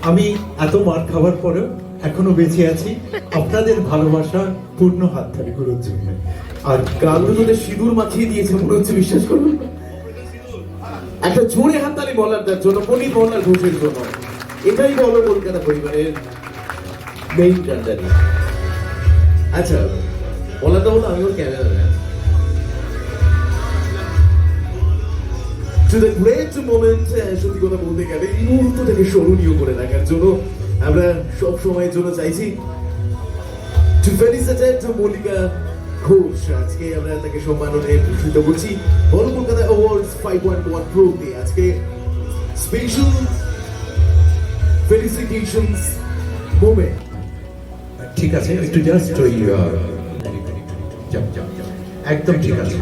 আমি এত মার খাবার পরেও এখনো বেঁচে আছি আপনাদের ভালোবাসা পূর্ণ হাততালিগুলোর জন্য। আর গালগুলোতে সিঁদুর মাখিয়ে দিয়েছে মনে হচ্ছে, বিশ্বাস করুন। একটা জোরে হাততালি বলারটার জন্য, পণ্ডিত মল্লার ঘোষের জন্য। এটাই বলো কলকাতা পরিবারের মেইন কান্ডারি। আচ্ছা, বলাটা হলো আমি ওর camera to the great moment, সত্যি কথা বলতে গেলে এই মুহূর্তটাকে স্মরণীয় করে রাখার জন্য আমরা সব সময়ের জন্য চাইছি to felicitate মল্লিকা ঘোষ। আজকে আমরা তাকে সম্মাননায় ভূষিত করছি বল কলকাতা অ্যাওয়ার্ডস 5.1 প্রোতে। আজকে স্পেশাল ফেলিসিটেশনস মোমেন্ট। ঠিক আছে, একটু জাস্ট ওই একদম ঠিক আছে।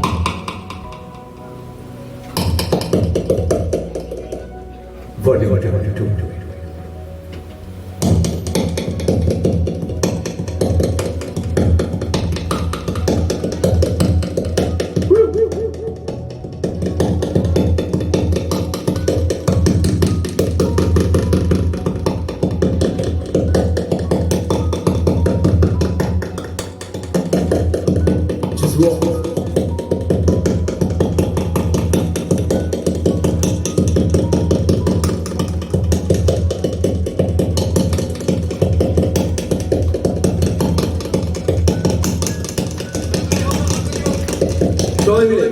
Just walk. সবাই মিলে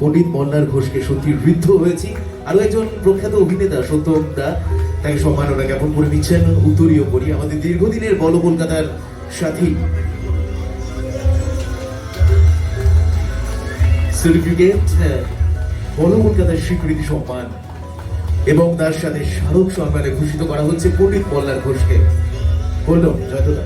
পণ্ডিত মল্লার ঘোষকে সত্যি ঋদ্ধ হয়েছি। আরো একজন প্রখ্যাত অভিনেতা সত্যম দা, তাকে সম্মাননা জ্ঞাপন করে দিচ্ছেন উত্তরীয় করি, আমাদের দীর্ঘদিনের বল কলকাতার সাথী। সার্টিফিকেট, বল কলকাতার স্বীকৃতি সম্মান এবং তার সাথে স্মারক সম্মানে ভূষিত করা হচ্ছে পণ্ডিত মল্লার ঘোষকে। বললাম জয়তদা।